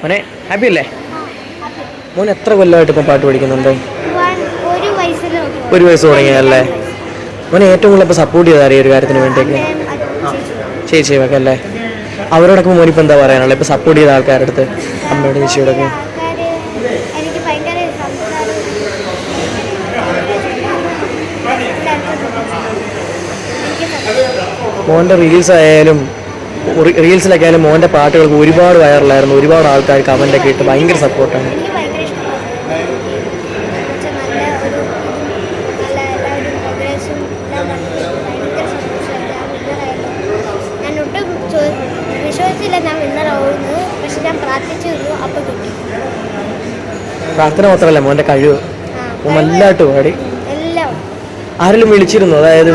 മോനെ ഹാപ്പി അല്ലേ? മോൻ എത്ര കൊല്ലമായിട്ട് ഇപ്പം പാട്ട് പഠിക്കുന്നുണ്ട്? ഒരു വയസ്സ് തുടങ്ങിയല്ലേ? മോനെ ഏറ്റവും കൂടുതൽ ഇപ്പോൾ സപ്പോർട്ട് ചെയ്താൽ ഈ ഒരു കാര്യത്തിന് വേണ്ടിയൊക്കെ ചേച്ചിയൊക്കെ അല്ലേ? അവരോടൊക്കെ മോനിപ്പോൾ എന്താ പറയാനുള്ളത് ഇപ്പോൾ സപ്പോർട്ട് ചെയ്ത ആൾക്കാരുടെ അടുത്ത്, അമ്മയോട് ചേച്ചിയോടൊക്കെ? മോൻ്റെ റീൽസിലൊക്കെ ആയാലും മോൻ്റെ പാട്ടുകൾക്ക് ഒരുപാട് വൈറലായിരുന്നു. ഒരുപാട് ആൾക്കാർ കമൻ്റൊക്കെ ഇട്ട് ഭയങ്കര സപ്പോർട്ടാണ്. പ്രാർത്ഥന മാത്രമല്ല മോൻ്റെ കഴിവ്, നല്ലതായിട്ട് പാടി. ആരെങ്കിലും വിളിച്ചിരുന്നു? അതായത്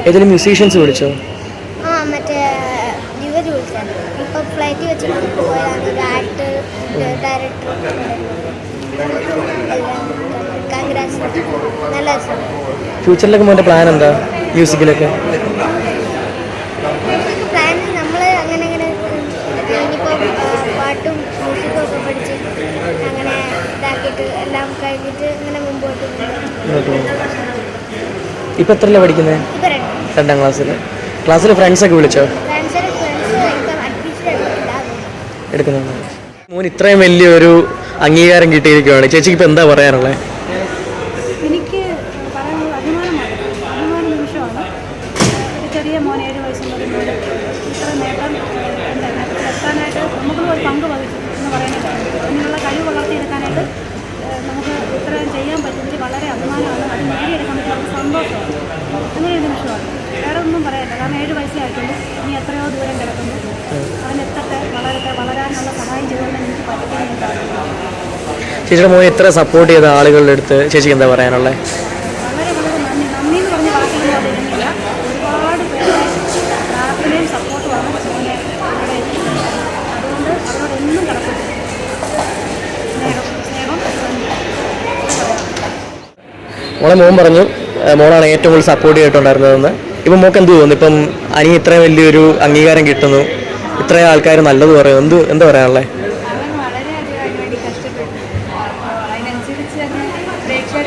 ഏതെങ്കിലും മ്യൂസീഷ്യൻസ് വിളിച്ചോ? ഫ്യൂച്ചറിലൊക്കെ മോൻ്റെ പ്ലാൻ എന്താ മ്യൂസിക്കിലൊക്കെ? പാട്ടും മ്യൂസിക്കും ഒക്കെ പഠിച്ച് അങ്ങനെ ഇതാക്കിയിട്ട് എല്ലാം കഴിഞ്ഞിട്ട് ഇങ്ങനെ മുമ്പോട്ട്. ഇപ്പം എത്രയല്ലേ പഠിക്കുന്നത്? 2ാം ക്ലാസ്സിൽ. ക്ലാസ്സിൽ ഫ്രണ്ട്സൊക്കെ വിളിച്ചോ? എടുക്കുന്നുണ്ട്. മോൻ ഇത്രയും വലിയൊരു അംഗീകാരം കിട്ടിയിരിക്കുകയാണ്. ചേച്ചിക്ക് ഇപ്പം എന്താ പറയാനുള്ളത്? എനിക്ക് പറയാനുള്ള അഭിമാന നിമിഷമാണ്. ഒരു ചെറിയ മോൻ 7 വയസ്സുള്ള മോൻ ഇത്ര നേട്ടം എത്താനായിട്ട് നമുക്ക് ഒരു പങ്ക് വഹിച്ചു എന്ന് പറയുന്നത്. ഇങ്ങനെയുള്ള കഴിവ് വളർത്തിയെടുക്കാനായിട്ട് നമുക്ക് ഇത്രയും ചെയ്യാൻ പറ്റുന്നതിൽ വളരെ അഭിമാനമാണ്. അത് നേടിയെടുക്കാൻ പറ്റുന്ന സന്തോഷമാണ്. അങ്ങനെ ഒരു നിമിഷമാണ്. വേറെ ഒന്നും പറയാനില്ല. കാരണം 7 വയസ്സേ ആയിട്ടുള്ളൂ. ഇനി എത്രയോ ദൂരം കിടക്കുന്നു. അതിനെത്തട്ടെ, വളരാനുള്ള സഹായം ചെയ്തുകൊണ്ട് എനിക്ക് പറ്റുന്നുണ്ടാകും. ചേച്ചിയുടെ മോനെ ഇത്ര സപ്പോർട്ട് ചെയ്ത ആളുകളുടെ അടുത്ത് ചേച്ചിക്ക് എന്താ പറയാനുള്ളത്? വളരെ നന്ദി എന്ന് പറഞ്ഞ വാക്കുകളൊന്നും അതിരുന്നില്ല. ഒരുപാട് പേരുടെ പ്രാർത്ഥനയും സപ്പോർട്ടുമാണ് മോനെ ഇവിടെ എത്തിക്കുന്നത്. അതുകൊണ്ട് അവരോടെന്നും കടപ്പെട്ടു. മോളെ മോൻ പറഞ്ഞു മോളാണ് ഏറ്റവും കൂടുതൽ സപ്പോർട്ട് ചെയ്തിട്ടുണ്ടായിരുന്നതെന്ന്. ഇപ്പം മോക്ക് എന്ത് തോന്നുന്നു? ഇപ്പം അനി ഇത്രയും വലിയൊരു അംഗീകാരം കിട്ടുന്നു, ഇത്രയും ആൾക്കാർ നല്ലത് പറയുന്നു, എന്താ പറയാനുള്ളത്? അവൻ വളരെയധികം അതിനുവേണ്ടി കഷ്ടപ്പെട്ടു. അതിനനുസരിച്ച് തന്നെ പ്രേക്ഷകർ